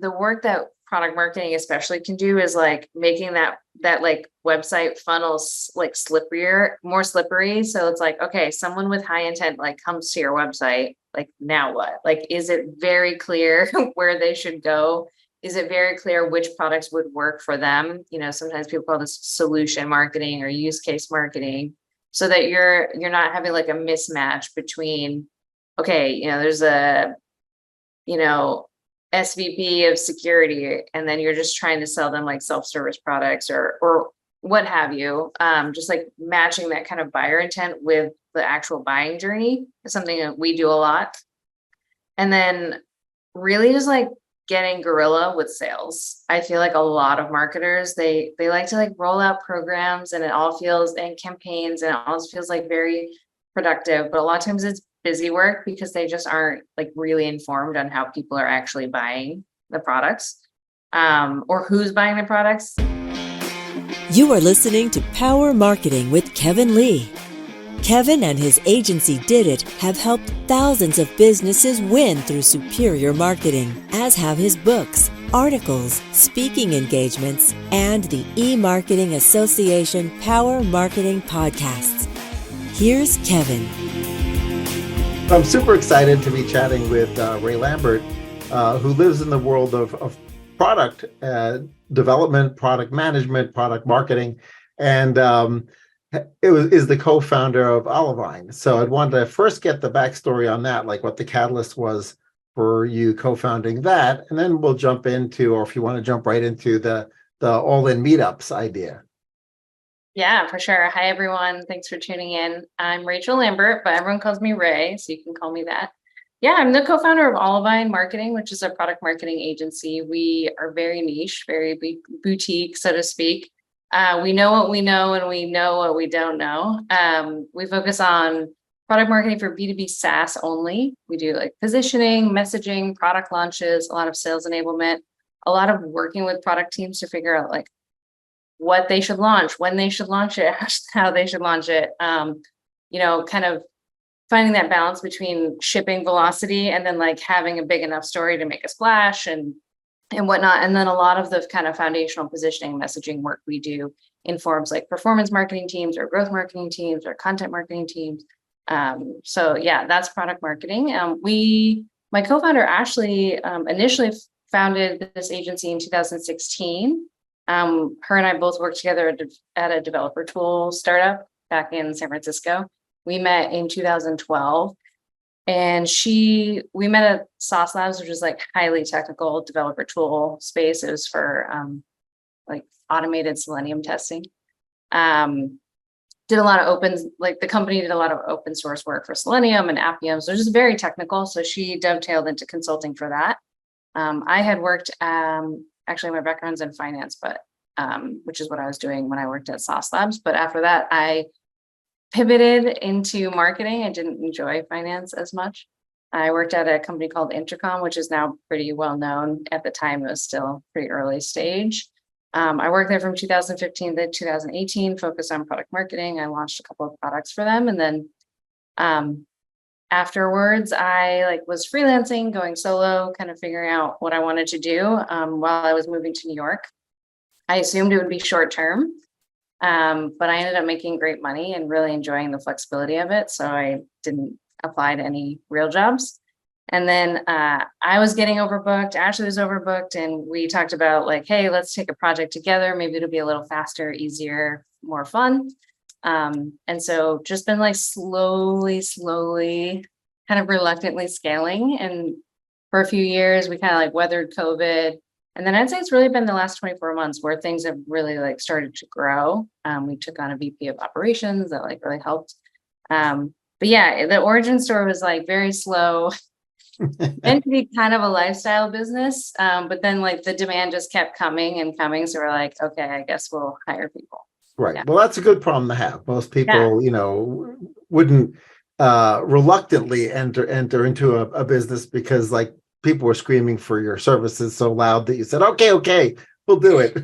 the work that product marketing especially can do is like making that like website funnels like more slippery. So it's like, okay, someone with high intent like comes to your website, like now what? Like, is it very clear where they should go? Is it very clear which products would work for them? Sometimes people call this solution marketing or use case marketing, so that you're not having like a mismatch between, okay, there's a, SVP of security, and then you're just trying to sell them like self-service products or what have you. Just like matching that kind of buyer intent with the actual buying journey is something that we do a lot. And then really just like getting guerrilla with sales. I feel like a lot of marketers, they like to like roll out programs and campaigns, and it all feels like very productive, but a lot of times it's busy work because they just aren't like really informed on how people are actually buying the products, or who's buying the products. You are listening to Power Marketing with Kevin Lee. Kevin and his agency Did It have helped thousands of businesses win through superior marketing, as have his books, articles, speaking engagements, and the eMarketing Association Power Marketing podcasts. Here's Kevin. I'm super excited to be chatting with Raechel Lambert, who lives in the world of product development, product management, product marketing, and is the co-founder of Olivine. So I'd want to first get the backstory on that, like what the catalyst was for you co-founding that, and then we'll jump into, or if you want to jump right into the all-in meetups idea. Yeah, for sure. Hi, everyone. Thanks for tuning in. I'm Raechel Lambert, but everyone calls me Ray, so you can call me that. Yeah, I'm the co-founder of Olivine Marketing, which is a product marketing agency. We are very niche, very boutique, so to speak. We know what we know, and we know what we don't know. We focus on product marketing for B2B SaaS only. We do like positioning, messaging, product launches, a lot of sales enablement, a lot of working with product teams to figure out like what they should launch, when they should launch it, how they should launch it. Kind of finding that balance between shipping velocity and then like having a big enough story to make a splash and whatnot. And then a lot of the kind of foundational positioning messaging work we do informs like performance marketing teams or growth marketing teams or content marketing teams. So yeah, that's product marketing. My co-founder Ashley initially founded this agency in 2016. Her and I both worked together at a developer tool startup back in San Francisco. We met in 2012, and we met at Sauce Labs, which is like highly technical developer tool space. It was for like automated Selenium testing. Did a lot of the company did a lot of open source work for Selenium and Appium. So just very technical. So she dovetailed into consulting for that. I had worked, actually my background's in finance, but which is what I was doing when I worked at Sauce Labs. But after that, I pivoted into marketing. I didn't enjoy finance as much. I worked at a company called Intercom, which is now pretty well known. At the time, it was still pretty early stage. I worked there from 2015 to 2018, focused on product marketing. I launched a couple of products for them. And then afterwards, I was freelancing, going solo, kind of figuring out what I wanted to do while I was moving to New York. I assumed it would be short term, but I ended up making great money and really enjoying the flexibility of it. So I didn't apply to any real jobs. And then I was getting overbooked. Ashley was overbooked. And we talked about like, hey, let's take a project together. Maybe it'll be a little faster, easier, more fun. And so just been like slowly, kind of reluctantly scaling. And for a few years, we kind of like weathered COVID. And then I'd say it's really been the last 24 months where things have really like started to grow. We took on a VP of operations that like really helped. But yeah, the origin story was like very slow. Meant to be kind of a lifestyle business. But then like the demand just kept coming and coming. So we're like, okay, I guess we'll hire people. Right. Yeah. Well, that's a good problem to have. Most people, wouldn't reluctantly enter into a business because like people were screaming for your services so loud that you said, okay, we'll do it.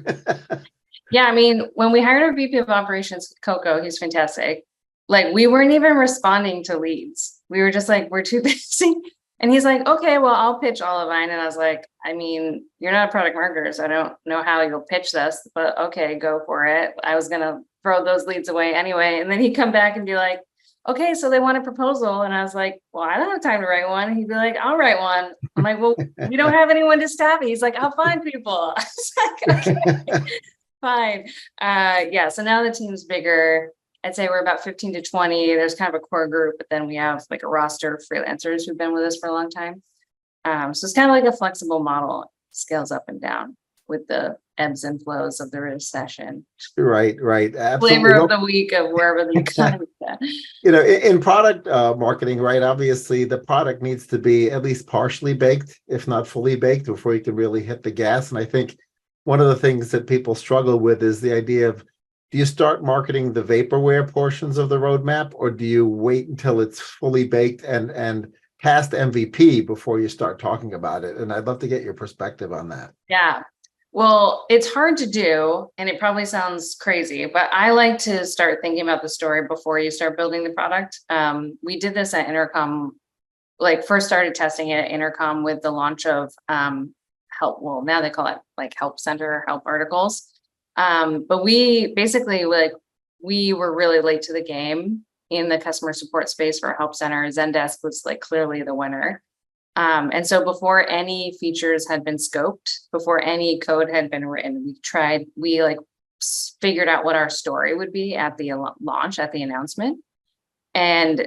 Yeah. I mean, when we hired our VP of operations, Coco, he's fantastic. Like we weren't even responding to leads. We were just like, we're too busy. And he's like, okay, well, I'll pitch Olivine. And I was like, I mean, you're not a product marketer, so I don't know how you'll pitch this, but okay, go for it. I was going to throw those leads away anyway. And then he'd come back and be like, okay, so they want a proposal. And I was like, well, I don't have time to write one. He'd be like, I'll write one. I'm like, well, we don't have anyone to staff it. He's like, I'll find people. I was like, okay, fine. Yeah, so now the team's bigger. I'd say we're about 15 to 20. There's kind of a core group, but then we have like a roster of freelancers who've been with us for a long time. So it's kind of like a flexible model, scales up and down with the ebbs and flows of the recession. Right, absolutely. Flavor of the week of wherever the economy is at. In product marketing, right? Obviously, the product needs to be at least partially baked, if not fully baked, before you can really hit the gas. And I think one of the things that people struggle with is the idea of, do you start marketing the vaporware portions of the roadmap, or do you wait until it's fully baked and past MVP before you start talking about it? And I'd love to get your perspective on that. Yeah. Well, it's hard to do, and it probably sounds crazy, but I like to start thinking about the story before you start building the product. We did this at Intercom, like first started testing it at Intercom with the launch of help. Well, now they call it like help center, help articles. But we basically we were really late to the game in the customer support space for help center. Zendesk was like clearly the winner. And so before any features had been scoped, before any code had been written, we figured out what our story would be at the launch, at the announcement. And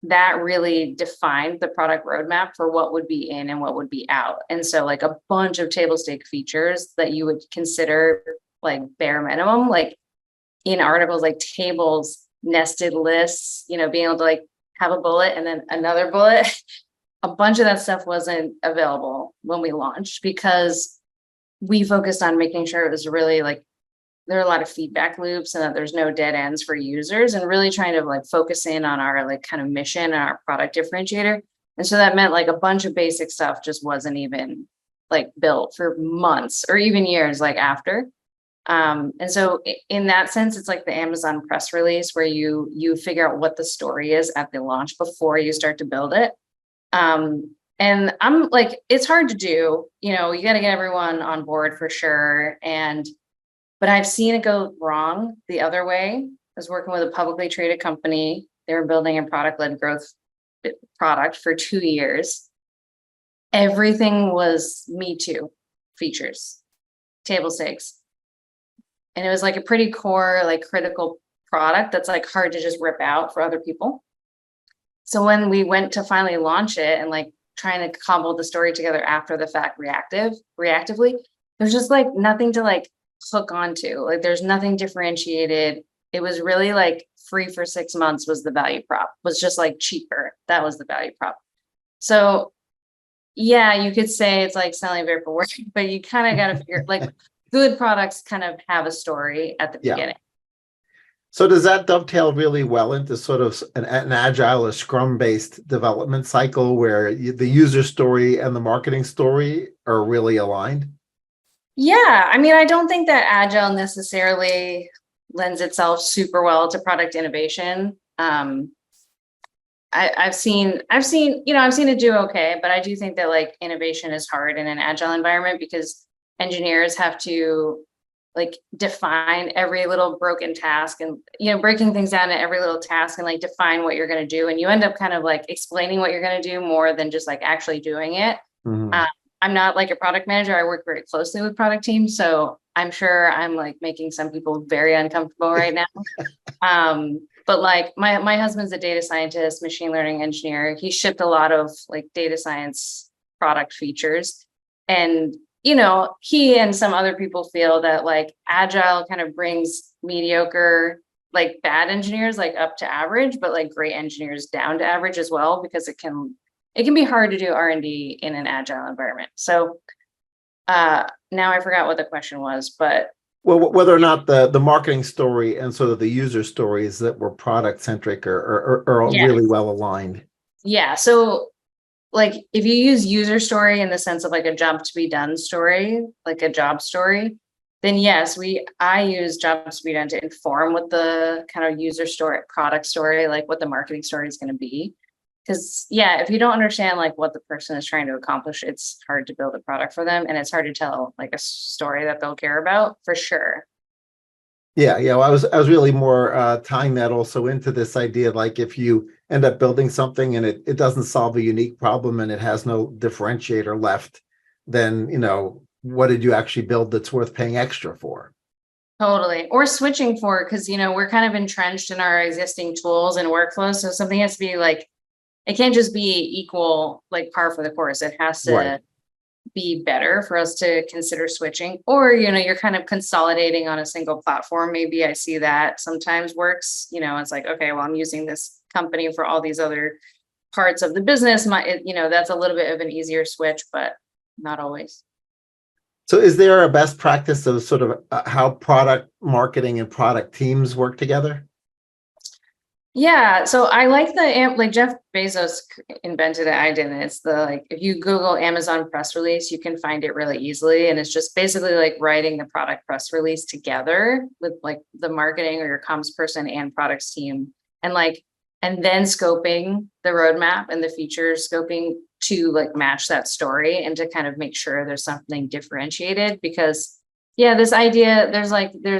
that really defined the product roadmap for what would be in and what would be out. And so like a bunch of table stake features that you would consider like bare minimum, like in articles, like tables, nested lists, being able to like have a bullet and then another bullet. A bunch of that stuff wasn't available when we launched because we focused on making sure it was really like, there are a lot of feedback loops and that there's no dead ends for users, and really trying to like focus in on our like kind of mission and our product differentiator. And so that meant like a bunch of basic stuff just wasn't even like built for months or even years like after. And so in that sense, it's like the Amazon press release where you figure out what the story is at the launch before you start to build it. And I'm like, it's hard to do, you got to get everyone on board for sure. But I've seen it go wrong the other way. I was working with a publicly traded company. They were building a product-led growth product for 2 years. Everything was Me Too features, table stakes. And it was like a pretty core, like critical product that's like hard to just rip out for other people. So when we went to finally launch it and like trying to cobble the story together after the fact reactively, there's just like nothing to like hook onto. Like there's nothing differentiated. It was really like free for 6 months was the value prop, was just like cheaper. That was the value prop. So yeah, you could say it's like selling vaporware, but you kind of got to figure like good products kind of have a story at the beginning. So does that dovetail really well into sort of an agile or scrum-based development cycle where the user story and the marketing story are really aligned? Yeah, I mean, I don't think that agile necessarily lends itself super well to product innovation. I've seen it do okay, but I do think that like innovation is hard in an agile environment because engineers have to like define every little broken task and, breaking things down to every little task and like define what you're going to do. And you end up kind of like explaining what you're going to do more than just like actually doing it. Mm-hmm. I'm not like a product manager. I work very closely with product teams. So I'm sure I'm like making some people very uncomfortable right now. But like my husband's a data scientist, machine learning engineer. He shipped a lot of like data science product features. And he and some other people feel that like agile kind of brings mediocre, like bad engineers, like up to average, but like great engineers down to average as well, because it can be hard to do R&D in an agile environment. So now I forgot what the question was, but. Well, whether or not the marketing story and sort of the user stories that were product centric are really well aligned. Yeah. So like if you use user story in the sense of like a job to be done story, like a job story, then yes, I use jobs to be done to inform what the kind of user story, product story, like what the marketing story is going to be. Because yeah, if you don't understand like what the person is trying to accomplish, it's hard to build a product for them, and it's hard to tell like a story that they'll care about for sure. Yeah, yeah. Well, I was really more tying that also into this idea, like if you end up building something and it doesn't solve a unique problem and it has no differentiator left, then what did you actually build that's worth paying extra for? Totally. Or switching for, because we're kind of entrenched in our existing tools and workflows. So something has to be like, it can't just be equal, like par for the course. It has Right. to be better for us to consider switching. Or, you're kind of consolidating on a single platform. Maybe I see that sometimes works. It's like, okay, well, I'm using this company for all these other parts of the business. That's a little bit of an easier switch, but not always. So is there a best practice of sort of how product marketing and product teams work together? Yeah, so I like like Jeff Bezos invented it. I didn't. It's the like if you Google Amazon press release, you can find it really easily, and it's just basically like writing the product press release together with like the marketing or your comms person and products team, and then scoping the roadmap and the feature scoping to like match that story and to kind of make sure there's something differentiated because yeah, this idea, there's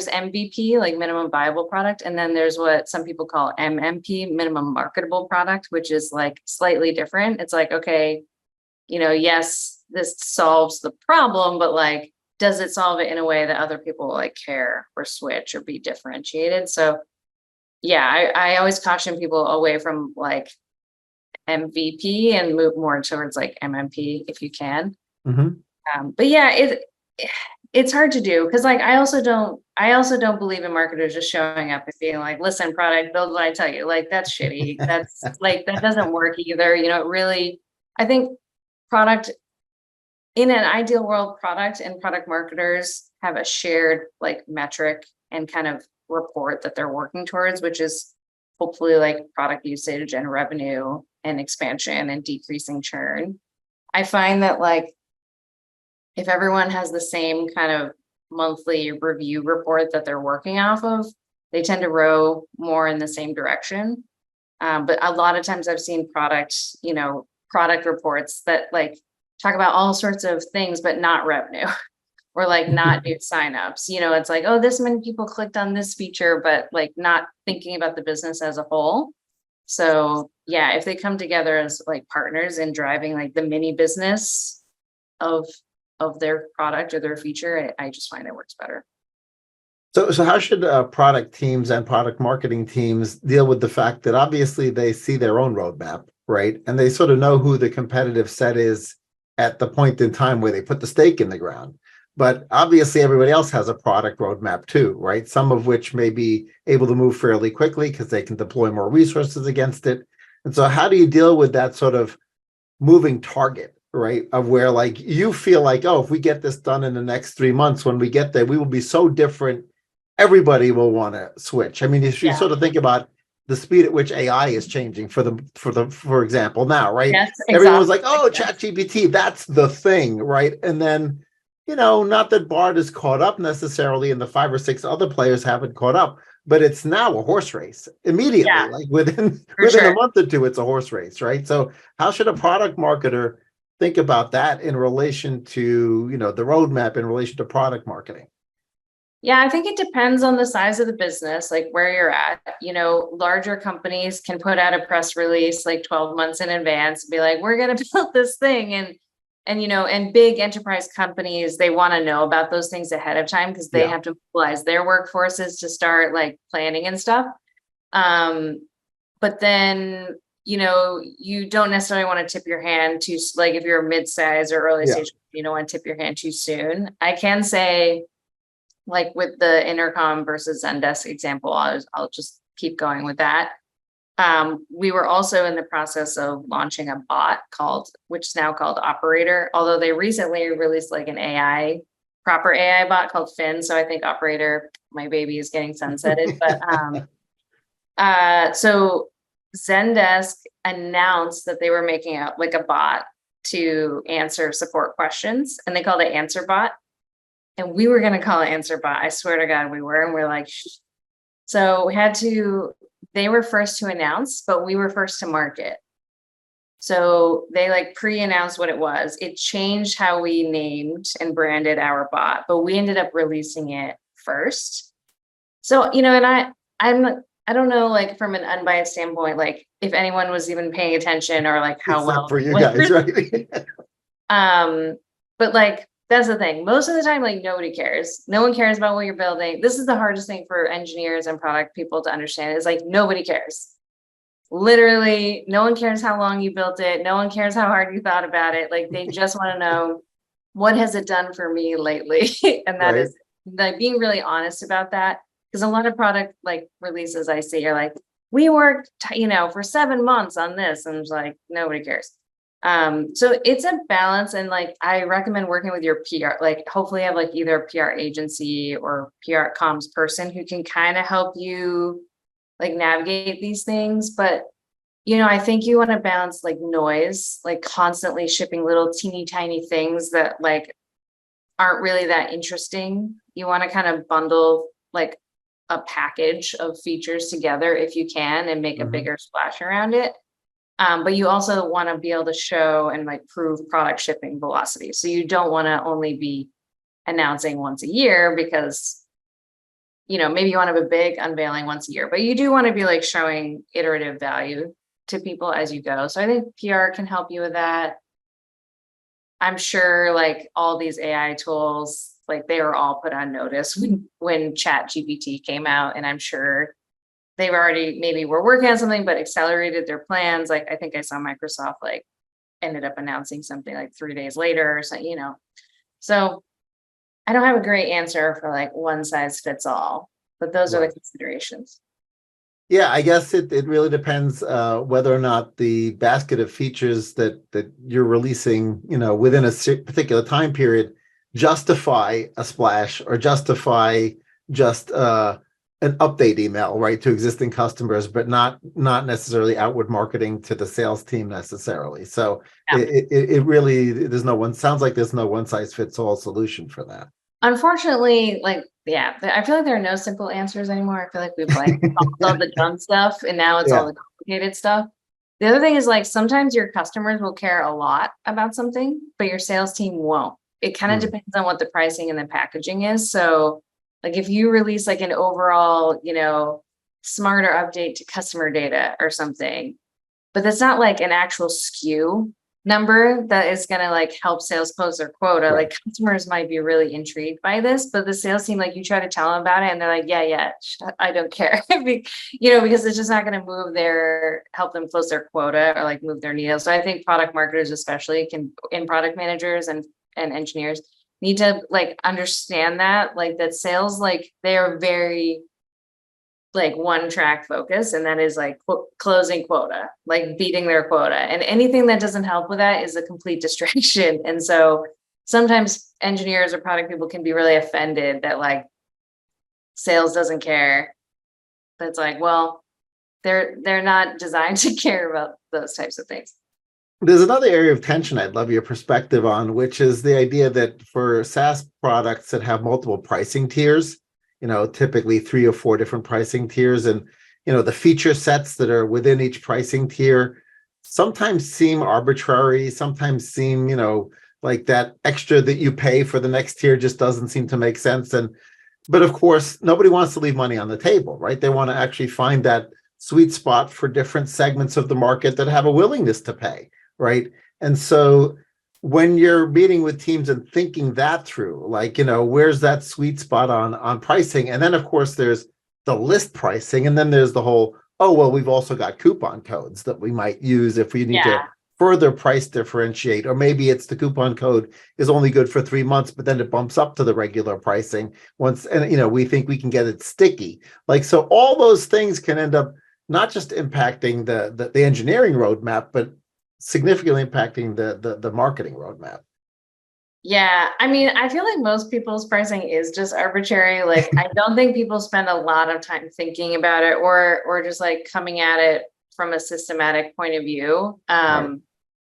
MVP, like minimum viable product, and then there's what some people call MMP, minimum marketable product, which is like slightly different. It's like, okay, yes, this solves the problem, but like, does it solve it in a way that other people like care or switch or be differentiated? So yeah, I always caution people away from like MVP and move more towards like MMP if you can. Hmm. But yeah, it's hard to do because like I also don't believe in marketers just showing up and being like, listen, product, build what I tell you. Like that's shitty. That's like that doesn't work either. It really, I think product in an ideal world, product and product marketers have a shared like metric and kind of report that they're working towards, which is hopefully like product usage and revenue and expansion and decreasing churn. I find that like if everyone has the same kind of monthly review report that they're working off of, they tend to row more in the same direction. But a lot of times I've seen product reports that like talk about all sorts of things, but not revenue or like not new signups. It's like, oh, this many people clicked on this feature, but like not thinking about the business as a whole. So yeah, if they come together as like partners in driving like the mini business of their product or their feature, I just find it works better. So how should product teams and product marketing teams deal with the fact that obviously they see their own roadmap, right? And they sort of know who the competitive set is at the point in time where they put the stake in the ground. But obviously everybody else has a product roadmap too, right? Some of which may be able to move fairly quickly because they can deploy more resources against it. And so how do you deal with that sort of moving target, right? Of where like you feel like, oh, if we get this done in the next 3 months, when we get there, we will be so different. Everybody will want to switch. I mean, if you Yeah. sort of think about the speed at which AI is changing for example, now, right? Yes, Everyone's exhausting. like, oh, ChatGPT, that's the thing, right? And then, not that Bard is caught up necessarily, and the 5 or 6 other players haven't caught up, but it's now a horse race immediately. Yeah, Like within for within a sure. month or two, it's a horse race, right? So how should a product marketer think about that in relation to, the roadmap in relation to product marketing? Yeah, I think it depends on the size of the business, like where you're at. Larger companies can put out a press release like 12 months in advance and be like, we're going to build this thing. And big enterprise companies, they want to know about those things ahead of time because they Yeah. have to mobilize their workforces to start like planning and stuff. But then, you don't necessarily want to tip your hand too, like if you're a mid-size or early Yeah. stage, you don't want to tip your hand too soon. I can say, like with the Intercom versus Zendesk example, I'll just keep going with that. We were also in the process of launching a bot which is now called Operator, although they recently released like an proper AI bot called Finn. So I think Operator, my baby, is getting sunsetted. But so Zendesk announced that they were making a bot to answer support questions, and they called it Answer Bot. And we were going to call it Answer Bot. I swear to God, we were. And we're like, shh. So they were first to announce, but we were first to market. So they like pre-announced what it was. It changed how we named and branded our bot, but we ended up releasing it first. So, and I don't know, like from an unbiased standpoint, like if anyone was even paying attention or like how Except well for it you was. guys, right? But like that's the thing. Most of the time, like nobody cares. No one cares about what you're building. This is the hardest thing for engineers and product people to understand is like nobody cares. Literally, no one cares how long you built it. No one cares how hard you thought about it. Like they just want to know what has it done for me lately? And that Right. is like being really honest about that. Because a lot of product like releases I see are like, we worked, for 7 months on this. And it's like, nobody cares. So it's a balance. And like, I recommend working with your PR, like hopefully have like either a PR agency or PR comms person who can kind of help you like navigate these things. But I think you want to balance like noise, like constantly shipping little teeny tiny things that like aren't really that interesting. You want to kind of bundle like a package of features together if you can and make a Mhm. bigger splash around it. But you also want to be able to show and like prove product shipping velocity. So you don't want to only be announcing once a year because maybe you want to have a big unveiling once a year, but you do want to be like showing iterative value to people as you go. So I think PR can help you with that. I'm sure like all these AI tools, like they were all put on notice when Chat GPT came out. And I'm sure they've already maybe were working on something, but accelerated their plans. Like I think I saw Microsoft like ended up announcing something like 3 days later or something. So I don't have a great answer for like one size fits all, but those are the Right. considerations. Yeah, I guess it really depends whether or not the basket of features that you're releasing, within a particular time period justify a splash or justify just an update email, right, to existing customers, but not necessarily outward marketing to the sales team necessarily. So Yeah. it really sounds like there's no one size fits all solution for that. Unfortunately, like, yeah, I feel like there are no simple answers anymore. I feel like we've like solved all the dumb stuff and now it's all Yeah. the complicated stuff. The other thing is like sometimes your customers will care a lot about something, but your sales team won't. It kind of Mm. depends on what the pricing and the packaging is. So like if you release like an overall, smarter update to customer data or something, but that's not like an actual SKU number that is going to like help sales close their quota. Right. Like customers might be really intrigued by this, but the sales team, like you try to tell them about it and they're like, yeah, I don't care. Because it's just not going to help them close their quota or like move their needle. So I think product marketers, especially and product managers and engineers need to like understand that, like that sales, like they are very like one track focus, and that is like closing quota, like beating their quota, and anything that doesn't help with that is a complete distraction. And so sometimes engineers or product people can be really offended that like sales doesn't care. That's like, well, they're not designed to care about those types of things. There's another area of tension I'd love your perspective on, which is the idea that for SaaS products that have multiple pricing tiers, typically 3 or 4 different pricing tiers, and the feature sets that are within each pricing tier sometimes seem arbitrary, sometimes seem, like that extra that you pay for the next tier just doesn't seem to make sense. But of course, nobody wants to leave money on the table, right? They want to actually find that sweet spot for different segments of the market that have a willingness to pay, right? And so when you're meeting with teams and thinking that through, like, where's that sweet spot on pricing? And then of course there's the list pricing, and then there's the whole, oh, well, we've also got coupon codes that we might use if we need to further price differentiate, or maybe it's the coupon code is only good for 3 months, but then it bumps up to the regular pricing once, and we think we can get it sticky. Like, so all those things can end up not just impacting the engineering roadmap, but significantly impacting the marketing roadmap. Yeah, I mean, I feel like most people's pricing is just arbitrary. Like, I don't think people spend a lot of time thinking about it or just like coming at it from a systematic point of view. Right.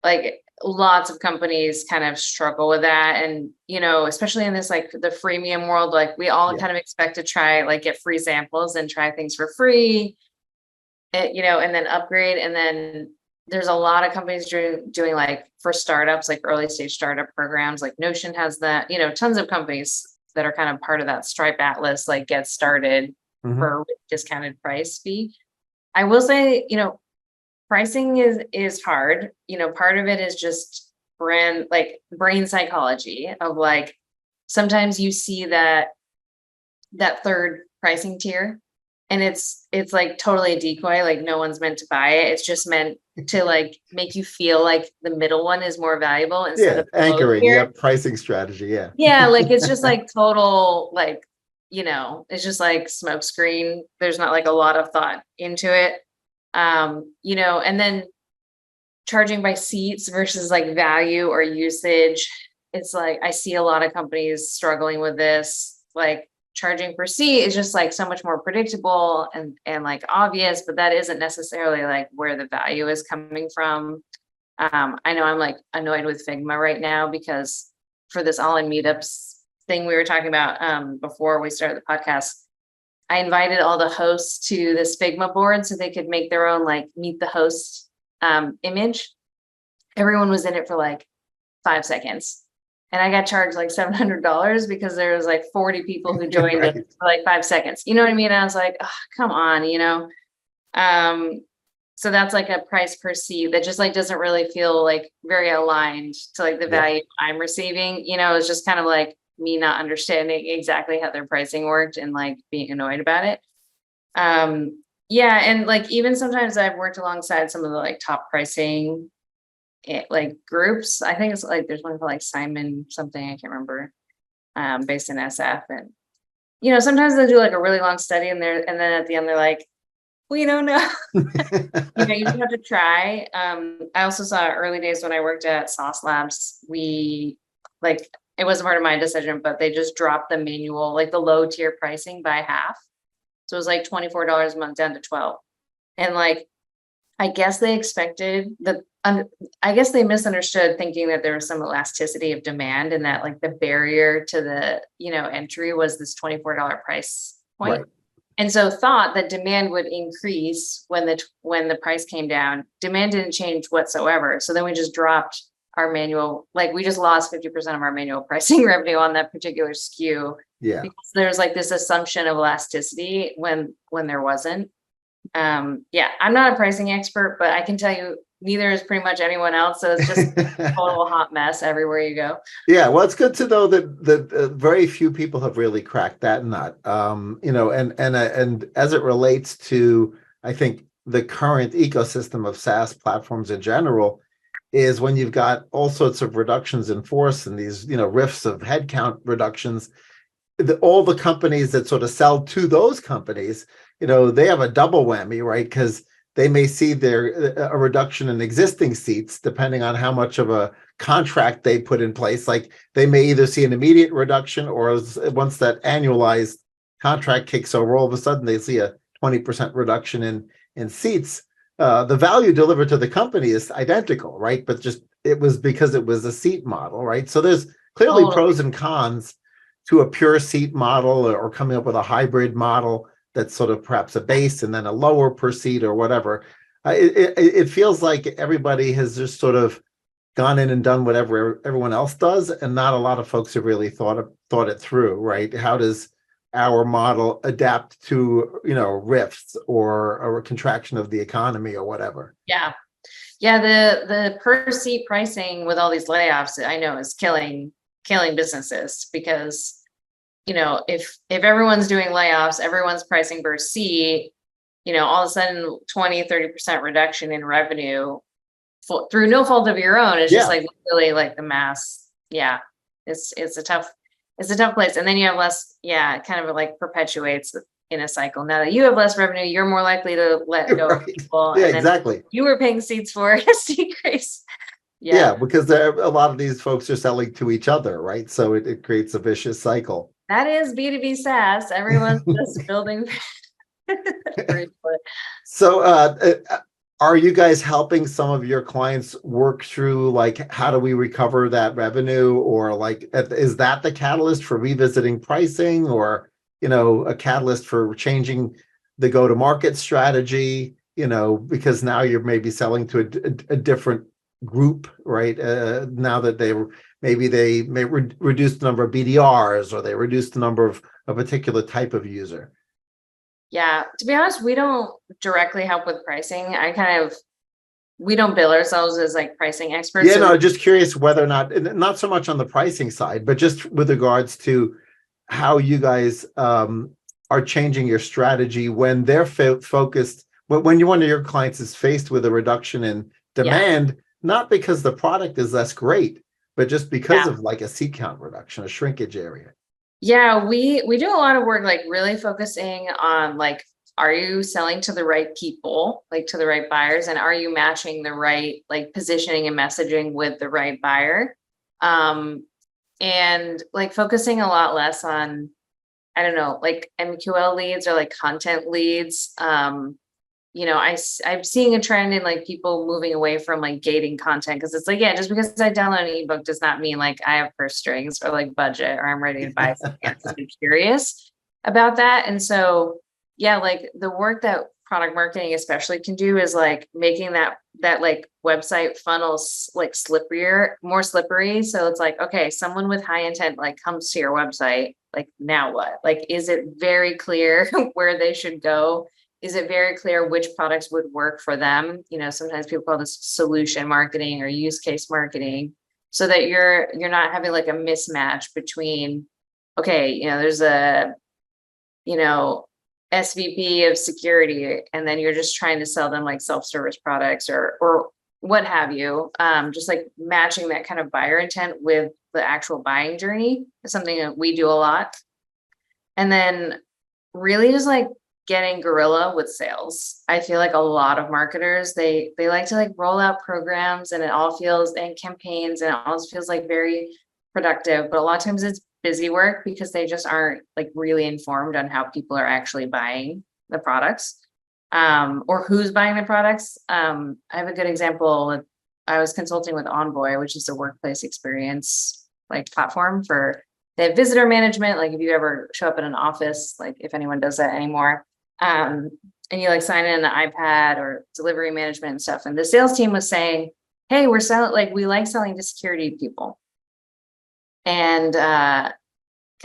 Like lots of companies kind of struggle with that. And, especially in this, like the freemium world, like we all kind of expect to try, like get free samples and try things for free, and then upgrade. And then there's a lot of companies doing like for startups, like early stage startup programs, like Notion has that, tons of companies that are kind of part of that Stripe Atlas, like get started for a discounted price fee. I will say, pricing is hard. Part of it is just brain psychology of like, sometimes you see that third pricing tier and it's like totally a decoy, like no one's meant to buy it. It's just meant to like make you feel like the middle one is more valuable instead of anchoring. Yeah, pricing strategy. Yeah, like it's just like total like, it's just like smoke screen. There's not like a lot of thought into it. And then charging by seats versus like value or usage. It's like I see a lot of companies struggling with this, like charging per seat is just like so much more predictable and like obvious, but that isn't necessarily like where the value is coming from. I know I'm like annoyed with Figma right now because for this all-in meetups thing we were talking about before we started the podcast, I invited all the hosts to this Figma board so they could make their own like meet the host image. Everyone was in it for like 5 seconds. And I got charged like $700 because there was like 40 people who joined Right. it for like 5 seconds. You know what I mean? I was like, oh, come on, So that's like a price per seat that just like doesn't really feel like very aligned to like the value I'm receiving. It's just kind of like me not understanding exactly how their pricing worked and like being annoyed about it. And like even sometimes I've worked alongside some of the like top pricing like groups. I think it's like there's one called like Simon something, I can't remember, based in SF. And sometimes they'll do like a really long study and then at the end they're like, we don't know. You just have to try. I also saw early days when I worked at Sauce Labs, we like it wasn't part of my decision, but they just dropped the manual, like the low tier pricing by half. So it was like $24 a month down to $12. And like, I guess they expected I guess they misunderstood thinking that there was some elasticity of demand and that like the barrier to the, entry was this $24 price point. Right. And so thought that demand would increase when the price came down. Demand didn't change whatsoever. So then we just dropped our manual, like we just lost 50% of our manual pricing revenue on that particular SKU. Yeah. Because there's like this assumption of elasticity when there wasn't. I'm not a pricing expert, but I can tell you neither is pretty much anyone else. So it's just a total hot mess everywhere you go. Yeah, well, it's good to know that very few people have really cracked that nut. And as it relates to, I think the current ecosystem of SaaS platforms in general, is when you've got all sorts of reductions in force and these rifts of headcount reductions. All the companies that sort of sell to those companies, they have a double whammy, right? Because they may see a reduction in existing seats depending on how much of a contract they put in place. Like they may either see an immediate reduction or once that annualized contract kicks over, all of a sudden they see a 20% reduction in seats. The value delivered to the company is identical, right? But just it was because it was a seat model, right? So there's clearly pros and cons to a pure seat model or coming up with a hybrid model that's sort of perhaps a base and then a lower per seat or whatever. It feels like everybody has just sort of gone in and done whatever everyone else does, and not a lot of folks have really thought it through, right? How does our model adapt to rifts or a contraction of the economy or whatever? Yeah. The per seat pricing with all these layoffs, I know, is killing businesses because if everyone's doing layoffs, everyone's pricing per seat, all of a sudden 20-30% reduction in revenue through no fault of your own is just like really like the mass. It's a tough place. And then you have less, it kind of like perpetuates in a cycle. Now that you have less revenue, you're more likely to let go of people. Yeah, and exactly. You were paying seats for it decrease. Yeah, because a lot of these folks are selling to each other, right? So it creates a vicious cycle. That is B2B SaaS. Everyone's just building. So are you guys helping some of your clients work through like how do we recover that revenue, or like is that the catalyst for revisiting pricing, or a catalyst for changing the go-to-market strategy? because now you're maybe selling to a different group, right? Now that maybe they may reduce the number of BDRs, or they reduce the number of a particular type of user. Yeah, to be honest, we don't directly help with pricing. We don't bill ourselves as like pricing experts. Yeah, So no, just curious whether or not so much on the pricing side, but just with regards to how you guys are changing your strategy when they're focused, when one of your clients is faced with a reduction in demand, not because the product is less great, but just because of like a seat count reduction, a shrinkage area. Yeah, we do a lot of work, like really focusing on like, are you selling to the right people, like to the right buyers, and are you matching the right like positioning and messaging with the right buyer? And like focusing a lot less on, I don't know, like MQL leads or like content leads. I'm seeing a trend in like people moving away from like gating content, because it's like, yeah, just because I download an ebook does not mean like I have purse strings or like budget or I'm ready to buy something. I'm just curious about that. And so, yeah, like the work that product marketing especially can do is like making that like website funnels like more slippery. So it's like, okay, someone with high intent like comes to your website, like now what? Like, is it very clear where they should go? Is it very clear which products would work for them? Sometimes people call this solution marketing or use case marketing, so that you're not having like a mismatch between, okay, there's a, SVP of security, and then you're just trying to sell them like self-service products or what have you. Just like matching that kind of buyer intent with the actual buying journey is something that we do a lot. And then really just like getting guerrilla with sales. I feel like a lot of marketers, they like to like roll out programs and campaigns, and it all feels like very productive, but a lot of times it's busy work because they just aren't like really informed on how people are actually buying the products, or who's buying the products. I have a good example. I was consulting with Envoy, which is a workplace experience like platform they have visitor management. Like if you ever show up in an office, like if anyone does that anymore, and you like sign in an iPad, or delivery management and stuff. And the sales team was saying, hey, we like selling to security people. And kind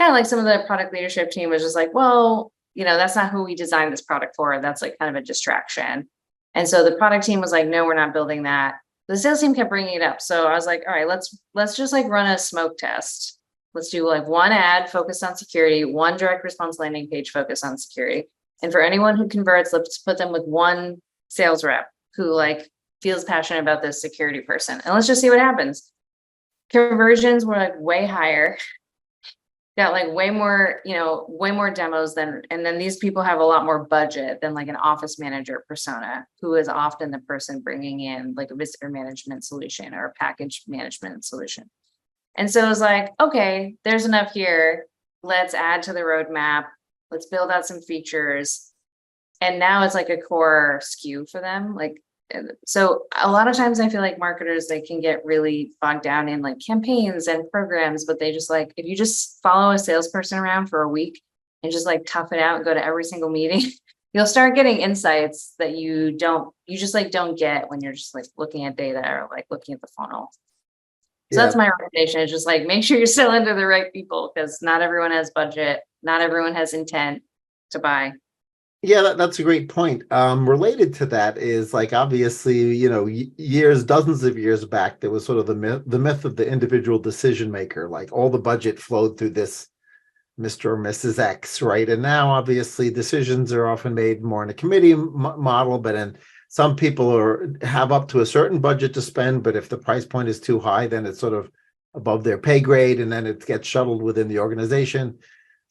of like some of the product leadership team was just like, well, that's not who we designed this product for. That's like kind of a distraction. And so the product team was like, no, we're not building that. The sales team kept bringing it up. So I was like, all right, let's just like run a smoke test. Let's do like one ad focused on security, one direct response landing page focused on security. And for anyone who converts, let's put them with one sales rep who like feels passionate about this security person. And let's just see what happens. Conversions were like way higher. Got like way more demos and then these people have a lot more budget than like an office manager persona, who is often the person bringing in like a visitor management solution or a package management solution. And so it was like, okay, there's enough here. Let's add to the roadmap. Let's build out some features. And now it's like a core SKU for them. So a lot of times I feel like marketers, they can get really bogged down in like campaigns and programs, but they just like, if you just follow a salesperson around for a week and just like tough it out and go to every single meeting, you'll start getting insights that you just like don't get when you're just like looking at data or like looking at the funnel. So that's my recommendation, is just like, make sure you're selling to the right people, because not everyone has budget. Not everyone has intent to buy. Yeah, that's a great point. Related to that is like, obviously, dozens of years back, there was sort of the myth of the individual decision maker, like all the budget flowed through this Mr. or Mrs. X, right? And now obviously decisions are often made more in a committee model, but in some people have up to a certain budget to spend, but if the price point is too high, then it's sort of above their pay grade, and then it gets shuttled within the organization.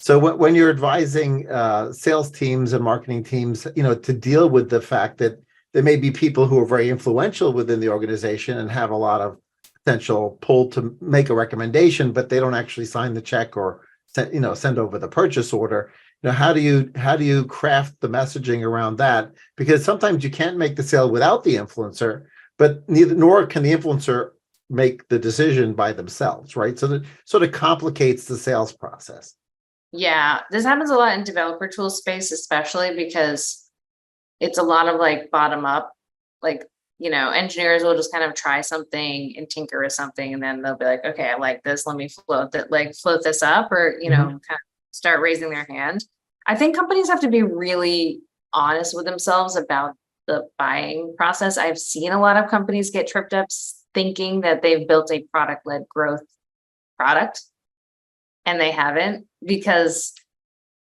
So when you're advising sales teams and marketing teams, to deal with the fact that there may be people who are very influential within the organization and have a lot of potential pull to make a recommendation, but they don't actually sign the check or send over the purchase order. How do you craft the messaging around that? Because sometimes you can't make the sale without the influencer, but nor can the influencer make the decision by themselves, right? So that sort of complicates the sales process. Yeah, this happens a lot in developer tool space, especially because it's a lot of like bottom up, like, engineers will just kind of try something and tinker with something, and then they'll be like, okay, I like this. Let me float this up, or, kind of start raising their hand. I think companies have to be really honest with themselves about the buying process. I've seen a lot of companies get tripped up thinking that they've built a product-led growth product, and they haven't, because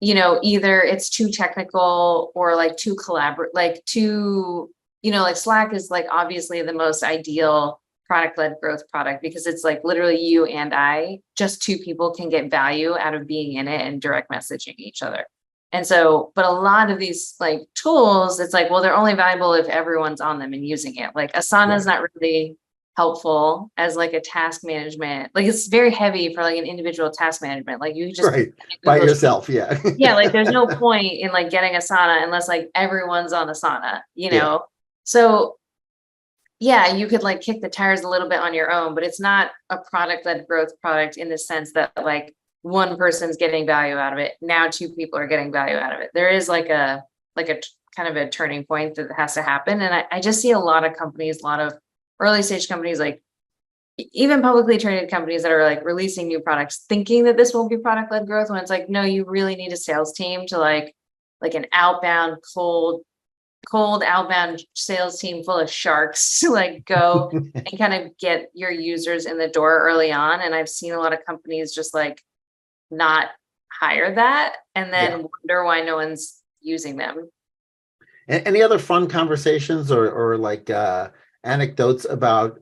either it's too technical or like too collaborate, like too, like Slack is like obviously the most ideal product-led growth product, because it's like literally you and I, just two people, can get value out of being in it and direct messaging each other. And so, but a lot of these like tools, it's like, well, they're only valuable if everyone's on them and using it. Like Asana is not really helpful as like a task management. Like it's very heavy for like an individual task management. Like you just by yourself. Yeah. Yeah. Like there's no point in like getting Asana unless like everyone's on Asana, So yeah, you could like kick the tires a little bit on your own, but it's not a product-led growth product in the sense that like one person's getting value out of it. Now two people are getting value out of it. There is like a kind of a turning point that has to happen. And I just see a lot of companies, a lot of early stage companies, like even publicly traded companies that are like releasing new products, thinking that this will be product-led growth, when it's like, no, you really need a sales team to like an outbound cold outbound sales team full of sharks to like go and kind of get your users in the door early on. And I've seen a lot of companies just like not hire that and then wonder why no one's using them. Any other fun conversations or like anecdotes about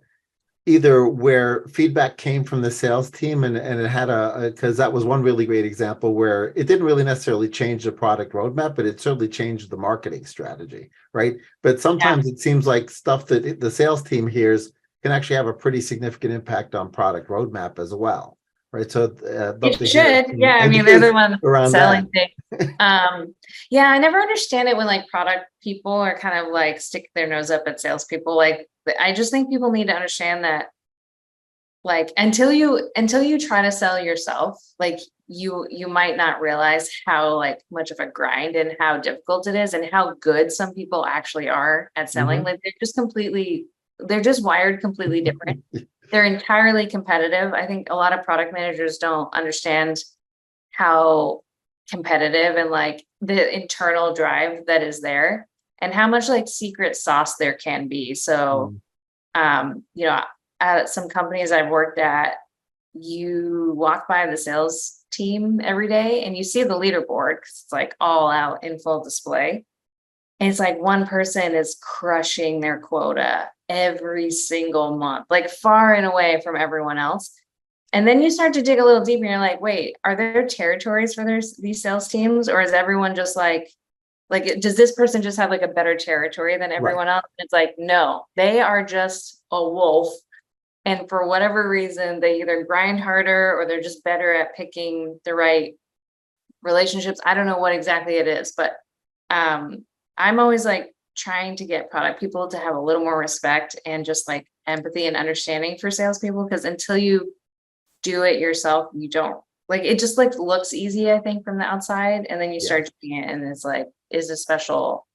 either where feedback came from the sales team and it had because that was one really great example where it didn't really necessarily change the product roadmap, but it certainly changed the marketing strategy, right? But sometimes it seems like stuff that the sales team hears can actually have a pretty significant impact on product roadmap as well, right? So it should, yeah. I mean, they're the ones selling things. Yeah, I never understand it when like product people are kind of like stick their nose up at salespeople. Like, I just think people need to understand that, like, until you try to sell yourself, like you might not realize how like much of a grind and how difficult it is and how good some people actually are at selling. Like they're just wired completely different. They're entirely competitive. I think a lot of product managers don't understand how competitive and like the internal drive that is there and how much like secret sauce there can be. So, at some companies I've worked at, you walk by the sales team every day and you see the leaderboard because it's like all out in full display. And it's like one person is crushing their quota every single month, like far and away from everyone else. And then you start to dig a little deeper and you're like, wait, are there territories for these sales teams? Or is everyone just like, does this person just have like a better territory than everyone else? And it's like, no, they are just a wolf. And for whatever reason, they either grind harder or they're just better at picking the right relationships. I don't know what exactly it is, but I'm always like trying to get product people to have a little more respect and just like empathy and understanding for salespeople. Because until you do it yourself, you don't like it. Just like looks easy, I think, from the outside, and then you start doing it, and it's like is a special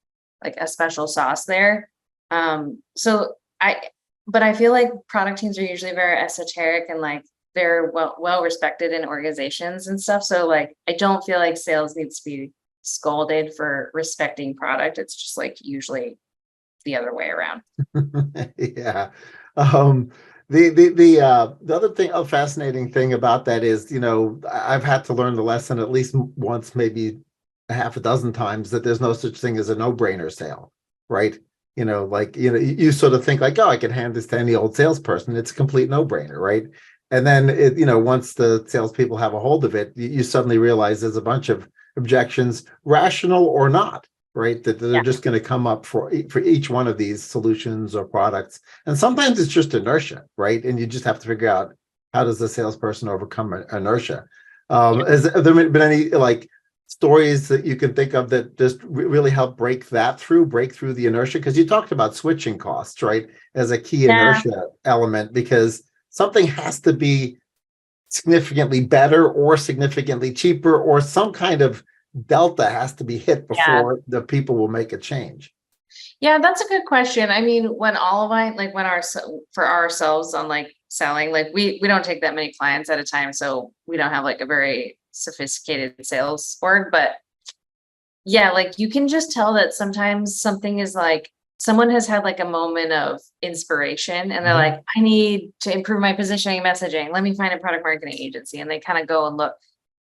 sauce there. But I feel like product teams are usually very esoteric and like they're well respected in organizations and stuff. So like I don't feel like sales needs to be scolded for respecting product. It's just like usually the other way around. Yeah. The other thing, a fascinating thing about that is, I've had to learn the lesson at least once, maybe a half a dozen times, that there's no such thing as a no-brainer sale, right? You sort of think like, oh, I can hand this to any old salesperson. It's a complete no-brainer, right? And then once the salespeople have a hold of it, you suddenly realize there's a bunch of objections, rational or not, right? That they're just going to come up for each one of these solutions or products. And sometimes it's just inertia, right? And you just have to figure out, how does the salesperson overcome inertia? Has there been any like stories that you can think of that just really help break through the inertia? Because you talked about switching costs, right, as a key inertia element, because something has to be significantly better or significantly cheaper, or some kind of delta has to be hit before the people will make a change. Yeah, that's a good question. I mean, when Olivine, like for ourselves on like selling, like we don't take that many clients at a time, so we don't have like a very sophisticated sales org. But yeah, like you can just tell that sometimes something is like someone has had like a moment of inspiration and they're Mhm. like, I need to improve my positioning and messaging. Let me find a product marketing agency. And they kind of go and look.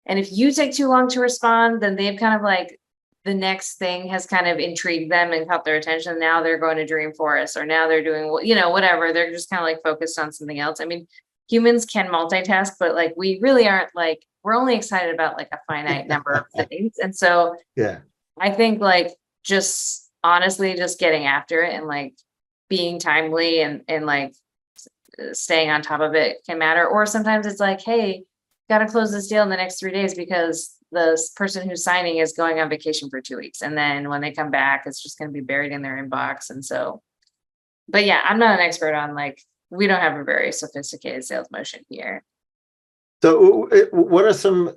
And if you take too long to respond, then they've kind of like the next thing has kind of intrigued them and caught their attention. Now they're going to Dreamforest or now they're doing, whatever. They're just kind of like focused on something else. I mean, humans can multitask, but like we really aren't like, we're only excited about like a finite number of things. And so Yeah. I think like just honestly just getting after it and like being timely and like staying on top of it can matter. Or sometimes it's like, hey, got to close this deal in the next 3 days because the person who's signing is going on vacation for 2 weeks. And then when they come back, it's just going to be buried in their inbox. And so, but yeah, I'm not an expert on like, we don't have a very sophisticated sales motion here. So, what are some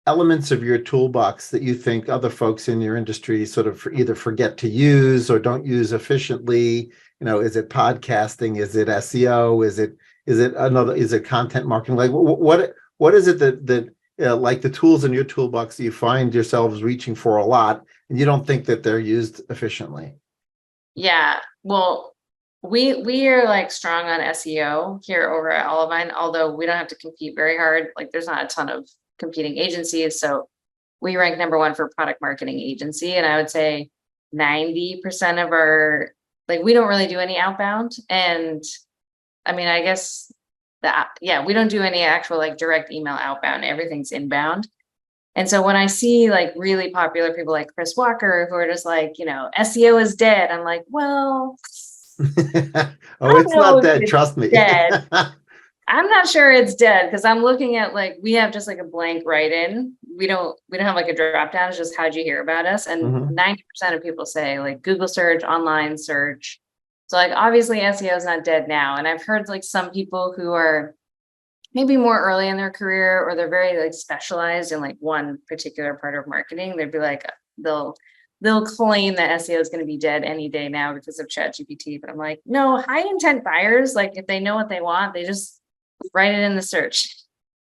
elements of your toolbox that you think other folks in your industry sort of either forget to use or don't use efficiently? Is it podcasting? Is it SEO? Is it content marketing? Like what is it that like the tools in your toolbox that you find yourselves reaching for a lot and you don't think that they're used efficiently? Yeah. Well, we are like strong on SEO here over at Olivine, although we don't have to compete very hard. Like there's not a ton of competing agencies. So we rank number one for product marketing agency. And I would say 90% of our, like, we don't really do any outbound. And I mean, I guess that, yeah, we don't do any actual like direct email outbound. Everything's inbound. And so when I see like really popular people like Chris Walker, who are just like, SEO is dead, I'm like, well, I Oh, don't it's know not if dead, it's trust me. dead. I'm not sure it's dead because I'm looking at like we have just like a blank write-in. We don't have like a drop down. It's just how'd you hear about us? And Mhm. 90% of people say like Google search, online search. So like obviously SEO is not dead now. And I've heard like some people who are maybe more early in their career or they're very like specialized in like one particular part of marketing. They'd be like they'll they'll claim that SEO is going to be dead any day now because of ChatGPT. But I'm like, no, high intent buyers, like if they know what they want, they just write it in the search.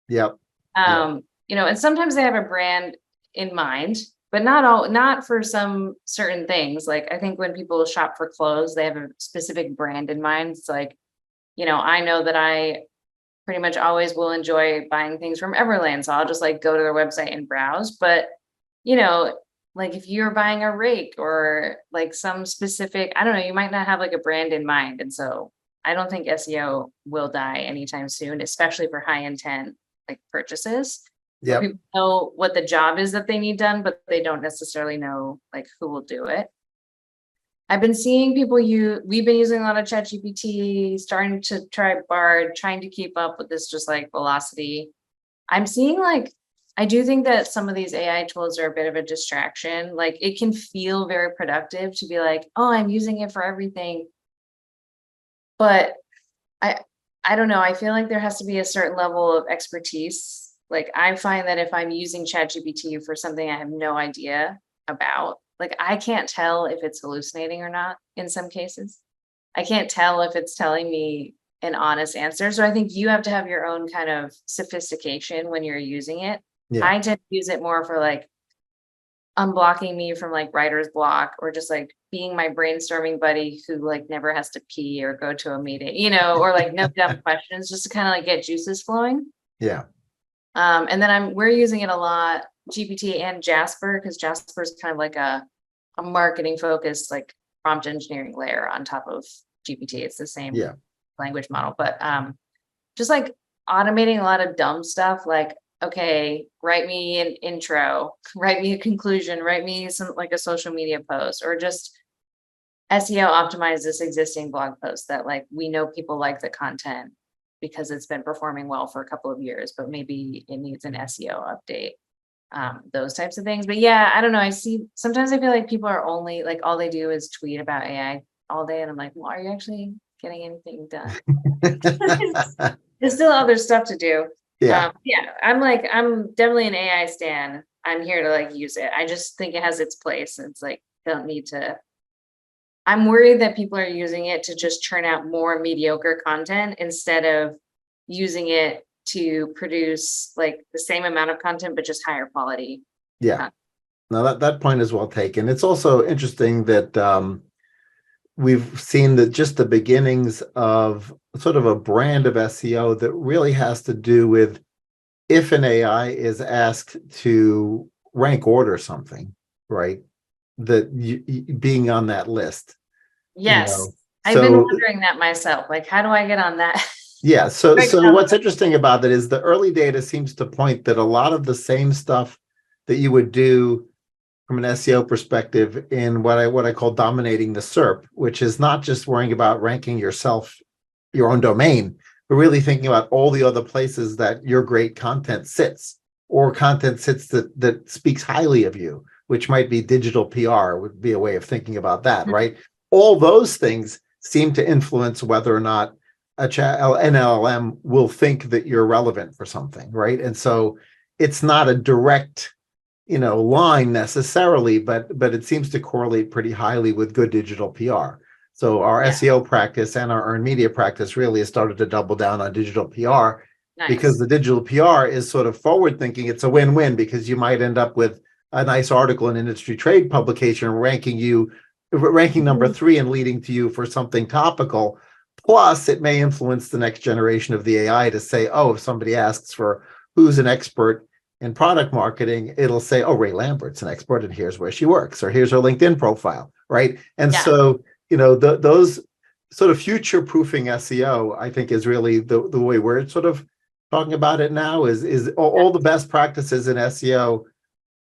Yep. Yep. And sometimes they have a brand in mind, but not for some certain things. Like I think when people shop for clothes, they have a specific brand in mind. It's like, I know that I pretty much always will enjoy buying things from Everlane. So I'll just like go to their website and browse. But, you know, like if you're buying a rake or like some specific, I don't know, you might not have like a brand in mind. And so I don't think SEO will die anytime soon, especially for high intent like purchases where Yep. people know what the job is that they need done, but they don't necessarily know like who will do it. I've been seeing we've been using a lot of ChatGPT, starting to try Bard, trying to keep up with this just like velocity. I'm seeing like, I do think that some of these AI tools are a bit of a distraction. Like it can feel very productive to be like, oh, I'm using it for everything. But I, I don't know. I feel like there has to be a certain level of expertise. Like I find that if I'm using ChatGPT for something I have no idea about, like I can't tell if it's hallucinating or not in some cases. I can't tell if it's telling me an honest answer. So I think you have to have your own kind of sophistication when you're using it. Yeah. I tend to use it more for like unblocking me from like writer's block or just like being my brainstorming buddy who like never has to pee or go to a meeting, or like no dumb questions just to kind of like get juices flowing. Yeah. And then we're using it a lot, GPT and Jasper, because Jasper is kind of like a marketing focused like prompt engineering layer on top of GPT. It's the same Yeah. language model, but just like automating a lot of dumb stuff like, okay, write me an intro, write me a conclusion, write me some like a social media post, or just SEO optimize this existing blog post that like we know people like the content because it's been performing well for a couple of years, but maybe it needs an SEO update. Those types of things. But yeah, I don't know. Sometimes I feel like people are only like all they do is tweet about AI all day. And I'm like, well, are you actually getting anything done? There's still other stuff to do. Yeah. Yeah, I'm definitely an AI stan. I'm here to like use it. I just think it has its place. It's like don't need to I'm worried that people are using it to just churn out more mediocre content instead of using it to produce like the same amount of content, but just higher quality. Yeah. Now that point is well taken. It's also interesting that we've seen that just the beginnings of sort of a brand of SEO that really has to do with if an AI is asked to rank order something, right? That being on that list, Yes. I've been So wondering that myself. Like, how do I get on that? yeah, so Right what's interesting about it is the early data seems to point that a lot of the same stuff that you would do from an SEO perspective in what I call dominating the SERP, which is not just worrying about ranking yourself, your own domain, but really thinking about all the other places that your great content sits, or content sits that speaks highly of you, which might be digital PR would be a way of thinking about that, right? All those things seem to influence whether or not an LLM will think that you're relevant for something, right? And so it's not a direct line necessarily, but it seems to correlate pretty highly with good digital PR. So our SEO practice and our earned media practice really has started to double down on digital PR because the digital PR is sort of forward thinking. It's a win-win because you might end up with a nice article in industry trade publication ranking number 3 and leading to you for something topical. Plus, it may influence the next generation of the AI to say, oh, if somebody asks for who's an expert in product marketing, it'll say, oh, Raechel Lambert's an expert and here's where she works, or here's her LinkedIn profile, right? And so, those sort of future-proofing SEO, I think, is really the way we're sort of talking about it now is all the best practices in SEO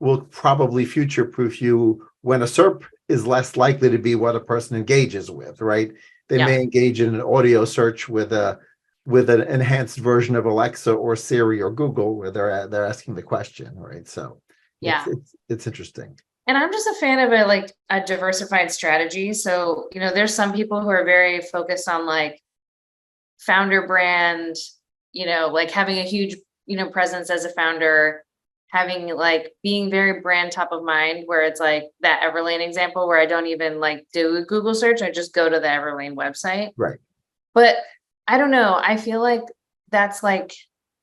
will probably future-proof you when a SERP is less likely to be what a person engages with, right? They may engage in an audio search with an enhanced version of Alexa or Siri or Google where they're asking the question, right? So it's interesting. And I'm just a fan of a diversified strategy. So, there's some people who are very focused on like founder brand, like having a huge, presence as a founder, having like being very brand top of mind, where it's like that Everlane example where I don't even like do a Google search. I just go to the Everlane website. Right. But I don't know. I feel like that's like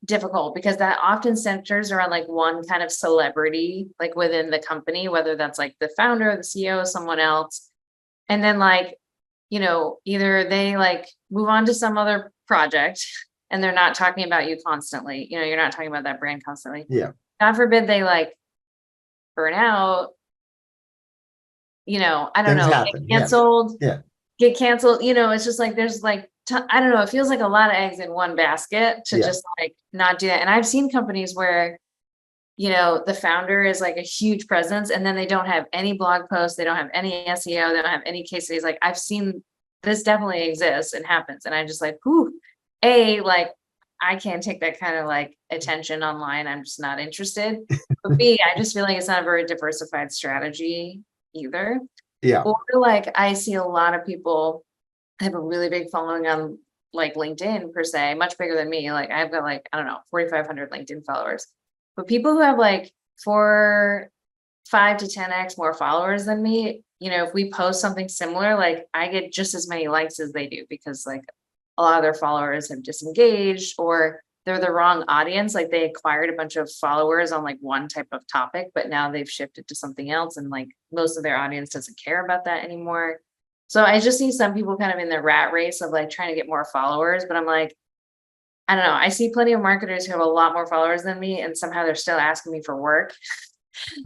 difficult because that often centers around like one kind of celebrity, like within the company, whether that's like the founder, the CEO, someone else. And then like, either they like move on to some other project and they're not talking about you constantly. You're not talking about that brand constantly. Yeah. God forbid they like burn out, I don't know, happen. get canceled, Yeah. get canceled. It's just like, there's like, I don't know, it feels like a lot of eggs in one basket to just like not do that. And I've seen companies where, the founder is like a huge presence and then they don't have any blog posts, they don't have any SEO, they don't have any case studies. Like I've seen this definitely exists and happens. And I just like, like I can't take that kind of like attention online. I'm just not interested. But B, I just feel like it's not a very diversified strategy either. Yeah. Or like I see a lot of people have a really big following on like LinkedIn per se, much bigger than me. Like I've got like, I don't know, 4,500 LinkedIn followers. But people who have like 5 to 10x more followers than me, if we post something similar, like I get just as many likes as they do because like a lot of their followers have disengaged or they're the wrong audience. Like they acquired a bunch of followers on like one type of topic, but now they've shifted to something else. And like most of their audience doesn't care about that anymore. So I just see some people kind of in the rat race of like trying to get more followers, but I'm like, I don't know. I see plenty of marketers who have a lot more followers than me and somehow they're still asking me for work.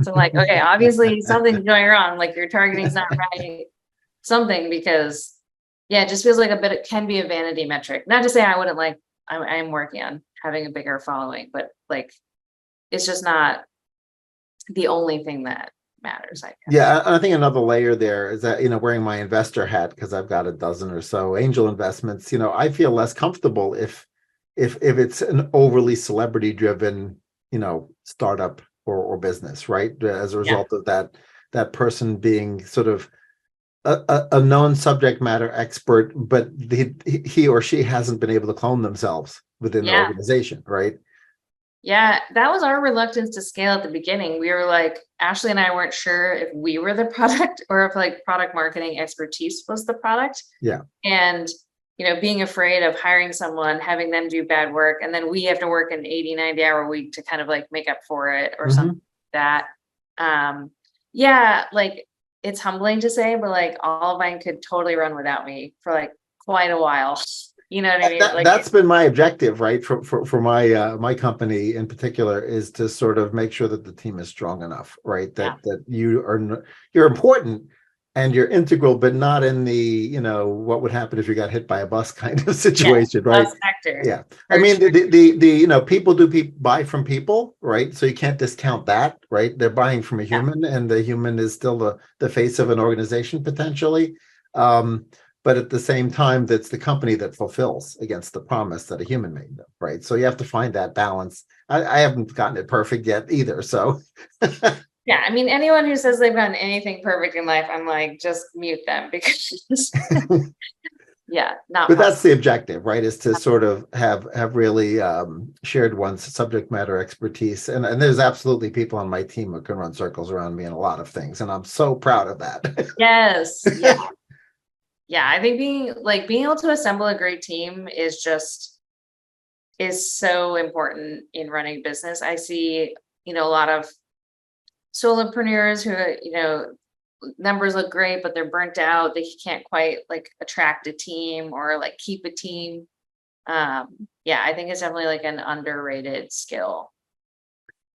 So I'm like, okay, obviously something's going wrong. Like your targeting's not right, something, because it just feels like it can be a vanity metric. Not to say I wouldn't like, I'm working on having a bigger following, but like, it's just not the only thing that matters, I guess. Yeah, I think another layer there is that, wearing my investor hat, because I've got a dozen or so angel investments, I feel less comfortable if it's an overly celebrity driven, startup or business, right? As a result of that person being sort of a known subject matter expert, but he or she hasn't been able to clone themselves within the organization, right? Yeah, that was our reluctance to scale at the beginning. We were like, Ashley and I weren't sure if we were the product or if like product marketing expertise was the product. Yeah. And, being afraid of hiring someone, having them do bad work, and then we have to work an 80, 90-hour week to kind of like make up for it or something Mhm. like that. Yeah, like it's humbling to say, but like Olivine could totally run without me for like quite a while. You know what I mean? Like, That's been my objective, right? For my my company in particular, is to sort of make sure that the team is strong enough, right? yeah, That you're important and you're integral, but not in the, what would happen if you got hit by a bus kind of yeah, situation, right? love sector Yeah. I for mean, sure. people do buy from people, right? So you can't discount that, right? They're buying from a Yeah. human, and the human is still the face of an organization potentially. Um, but at the same time, that's the company that fulfills against the promise that a human made them, right? So you have to find that balance. I haven't gotten it perfect yet either. So Yeah, I mean, anyone who says they've done anything perfect in life, I'm like, just mute them because, yeah, not but that's possible. the objective, right? Is to sort of have really shared one's subject matter expertise, and there's absolutely people on my team who can run circles around me in a lot of things, and I'm so proud of that. Yes, yeah, yeah. I think being able to assemble a great team is so important in running a business. I see, a lot of solopreneurs who, numbers look great, but they're burnt out. They can't quite like attract a team or like keep a team. Yeah, I think it's definitely like an underrated skill.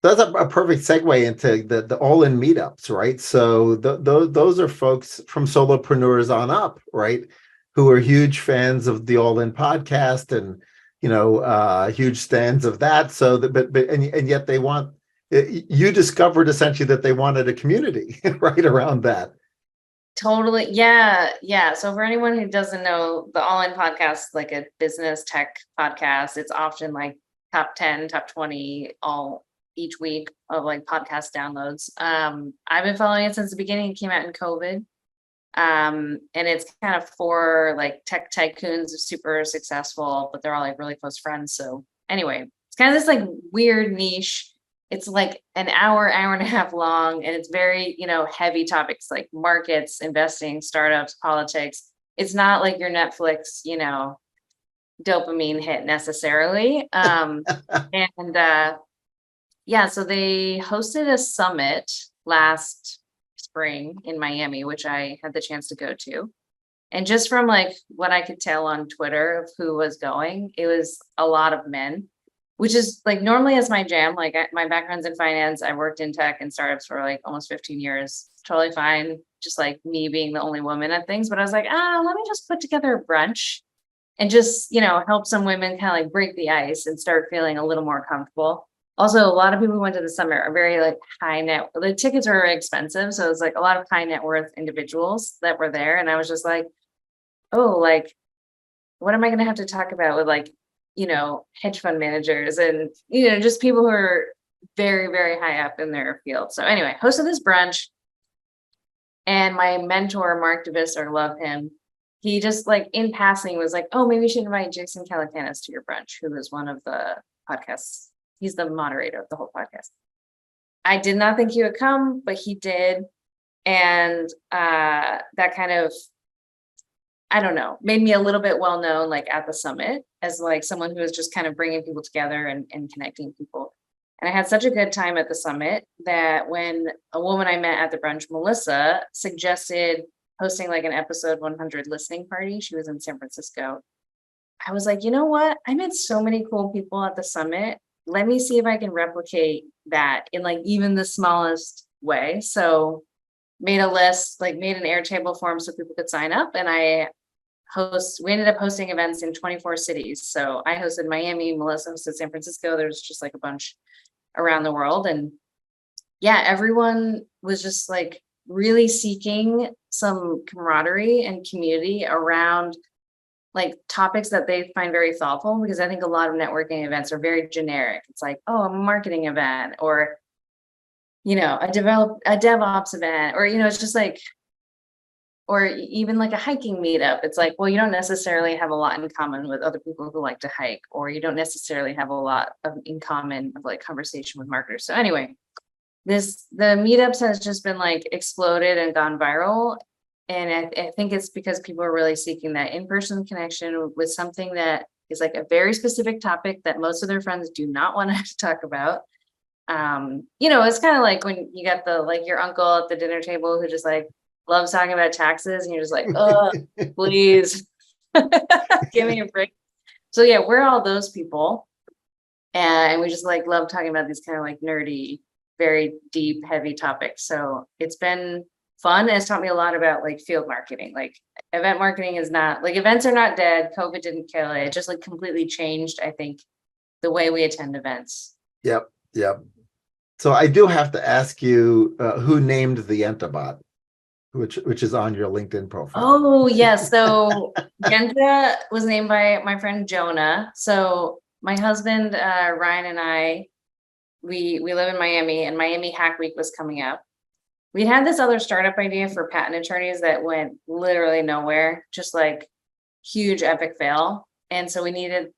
That's a perfect segue into the all-in meetups, right? So those are folks from solopreneurs on up, right? Who are huge fans of the All-In podcast, and huge stands of that. So that, and yet they want, you discovered essentially that they wanted a community right around that. Totally. Yeah. Yeah. So for anyone who doesn't know, the All In podcast, like a business tech podcast, it's often like top 10, top 20 all each week of like podcast downloads. I've been following it since the beginning. It came out in COVID. And it's kind of for like tech tycoons, super successful, but they're all like really close friends. So anyway, it's kind of this like weird niche. It's like an hour and a half long, and it's very, heavy topics like markets, investing, startups, politics. It's not like your Netflix, dopamine hit necessarily. And yeah, so they hosted a summit last spring in Miami, which I had the chance to go to. And just from like what I could tell on Twitter of who was going, it was a lot of men, which is like normally is my jam. Like my background's in finance. I worked in tech and startups for like almost 15 years. Totally fine. Just like me being the only woman at things. But I was like, let me just put together a brunch and just, help some women kind of like break the ice and start feeling a little more comfortable. Also, a lot of people who went to the summit are very like high net. The tickets were very expensive, so it was like a lot of high net worth individuals that were there, and I was just like, oh, like, what am I going to have to talk about with like, hedge fund managers and just people who are very very high up in their field. So anyway, hosted this brunch, and my mentor Mark DeVisser, love him. He just like in passing was like, oh, maybe you should invite Jason Calacanis to your brunch, who is one of the podcasts. He's the moderator of the whole podcast. I did not think he would come, but he did. And that kind of, I don't know, made me a little bit well known, like at the summit, as like someone who was just kind of bringing people together and connecting people. And I had such a good time at the summit that when a woman I met at the brunch, Melissa, suggested hosting like an episode 100 listening party, she was in San Francisco. I was like, you know what? I met so many cool people at the summit. Let me see if I can replicate that in like even the smallest way. So made a list, like made an Airtable form so people could sign up. And we ended up hosting events in 24 cities. So I hosted Miami, Melissa hosted San Francisco. There's just like a bunch around the world. And yeah, everyone was just like really seeking some camaraderie and community around like topics that they find very thoughtful, because I think a lot of networking events are very generic. It's like, oh, a marketing event, or, a DevOps event, or, it's just like, or even like a hiking meetup. It's like, well, you don't necessarily have a lot in common with other people who like to hike, or you don't necessarily have a lot in common of like conversation with marketers. So anyway, the meetups has just been like exploded and gone viral. And I think it's because people are really seeking that in-person connection with something that is like a very specific topic that most of their friends do not want to talk about. It's kind of like when you got your uncle at the dinner table who just like loves talking about taxes, and you're just like, oh, please give me a break. So yeah, we're all those people. And we just like love talking about these kind of like nerdy, very deep, heavy topics. So it's been fun. And it's taught me a lot about like field marketing. Like event marketing is not like, events are not dead. COVID didn't kill it. It just like completely changed, I think, the way we attend events. Yep. So I do have to ask you, who named the Yentabot, which is on your LinkedIn profile? Oh yes. So Yenta was named by my friend Jonah. So my husband Ryan and I, we live in Miami, and Miami Hack Week was coming up. We had this other startup idea for patent attorneys that went literally nowhere, just like huge epic fail. And so we needed,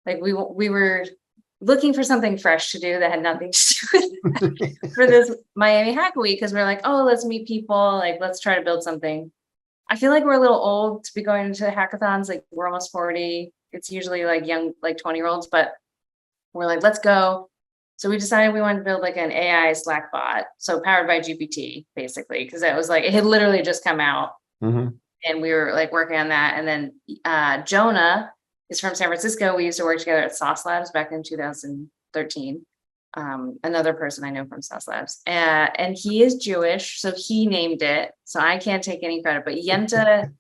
like, we were looking for something fresh to do that had nothing to do with for this Miami Hack Week, because we're like, oh, let's meet people, like let's try to build something. I feel like we're a little old to be going to hackathons. Like we're almost 40. It's usually like young, like 20-year-olds, but we're like, let's go. So we decided we wanted to build like an AI Slack bot, so powered by GPT, basically, because it was like, it had literally just come out, and we were like working on that. And then Jonah is from San Francisco. We used to work together at Sauce Labs back in 2013. Another person I know from Sauce Labs, and he is Jewish, so he named it. So I can't take any credit, but Yenta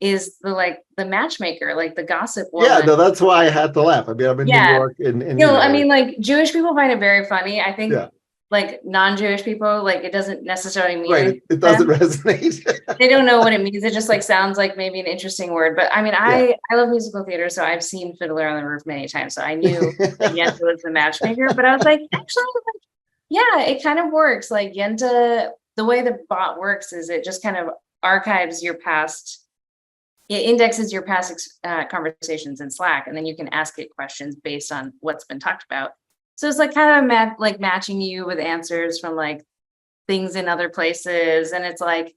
is the matchmaker, like the gossip woman. Yeah, no, that's why I had to laugh. I mean, I'm in New York, and I mean, like Jewish people find it very funny. I think Yeah. like non-Jewish people, like it doesn't necessarily mean right. It doesn't resonate. they don't know what it means. It just like sounds like maybe an interesting word. But I mean, I love musical theater, so I've seen Fiddler on the Roof many times. So I knew that Yenta was the matchmaker. But I was like, actually, like, yeah, it kind of works. Like Yenta, the way the bot works is it just kind of archives your past. It indexes your past conversations in Slack, and then you can ask it questions based on what's been talked about. So it's like kind of matching you with answers from like things in other places, and it's like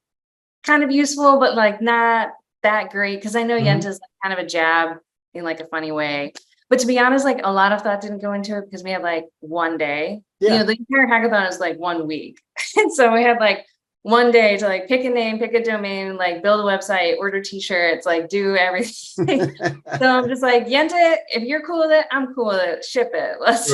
kind of useful, but like not that great, because I know Yenta is like kind of a jab in like a funny way. But to be honest, like a lot of thought didn't go into it because we had like one day. Yeah. The entire hackathon is like 1 week, and so we had like one day to like pick a name, pick a domain, like build a website, order t-shirts, like do everything. So I'm just like, Yenta, if you're cool with it, I'm cool with it. Ship it. Let's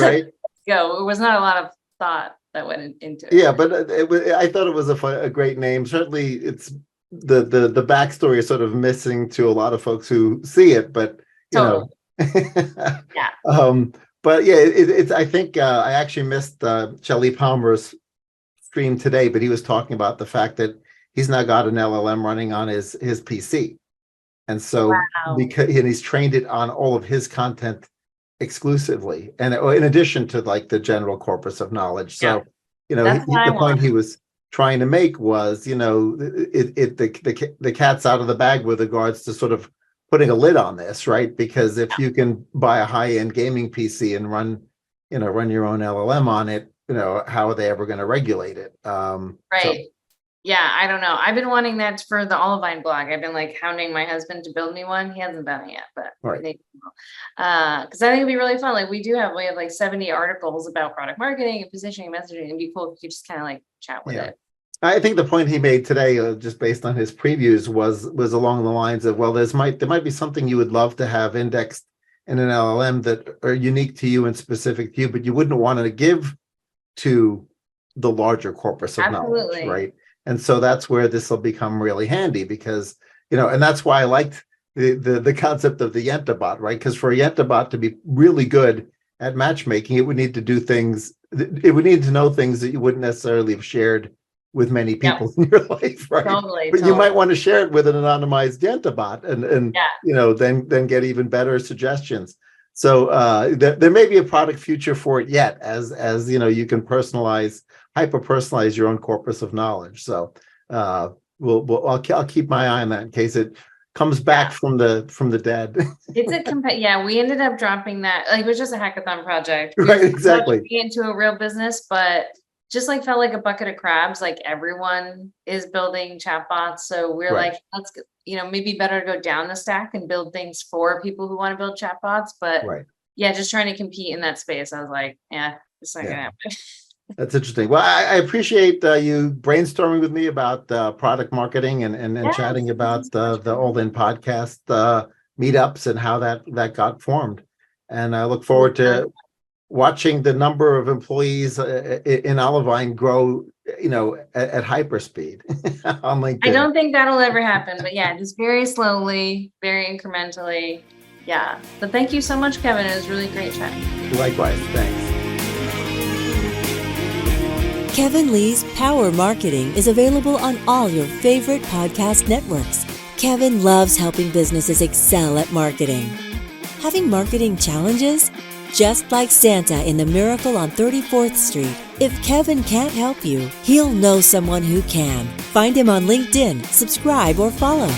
go. It was not a lot of thought that went into it. Yeah, but I thought it was a great name. Certainly, it's the backstory is sort of missing to a lot of folks who see it, but you know. Yeah. But yeah, it's. I think I actually missed Shelley Palmer's stream today, but he was talking about the fact that he's now got an LLM running on his PC, and so because he's trained it on all of his content exclusively, and in addition to like the general corpus of knowledge. So the point he was trying to make was, the cat's out of the bag with regards to sort of putting a lid on this, right? Because if you can buy a high-end gaming PC and run your own LLM on it, how are they ever going to regulate it? Right. Yeah, I don't know. I've been wanting that for the Olivine blog. I've been like hounding my husband to build me one. He hasn't done it yet, but because I think it'd be really fun. Like we have like 70 articles about product marketing and positioning and messaging. It'd be cool if you just kind of like chat with it. I think the point he made today, just based on his previews, was along the lines of, well, there might be something you would love to have indexed in an LLM that are unique to you and specific to you, but you wouldn't want to give to the larger corpus of knowledge, right? And so that's where this will become really handy, because and that's why I liked the concept of the Yentabot, right? Because for a Yentabot to be really good at matchmaking, it would need to do things. It would need to know things that you wouldn't necessarily have shared with many people in your life, right? But you might want to share it with an anonymized Yentabot, and then get even better suggestions. So there may be a product future for it yet, as you can hyper personalize your own corpus of knowledge. So I'll keep my eye on that in case it comes back from the dead. It's yeah, we ended up dropping that. Like, it was just a hackathon project. We Right, were exactly. about to get into a real business, but just like felt like a bucket of crabs. Like, everyone is building chatbots. So we're Right. like, maybe better to go down the stack and build things for people who want to build chatbots. But Right. yeah, just trying to compete in that space. I was like, yeah, it's not gonna happen. That's interesting. Well, I appreciate you brainstorming with me about product marketing and Yes, chatting thank you about so much the for All In podcast meetups and how that got formed. And I look forward to watching the number of employees in Olivine grow, at hyperspeed on LinkedIn. I don't think that'll ever happen, but yeah, just very slowly, very incrementally. Yeah. But thank you so much, Kevin. It was really great chatting. Likewise. Thanks. Kevin Lee's Power Marketing is available on all your favorite podcast networks. Kevin loves helping businesses excel at marketing. Having marketing challenges? Just like Santa in the Miracle on 34th Street, if Kevin can't help you, he'll know someone who can. Find him on LinkedIn, subscribe, or follow.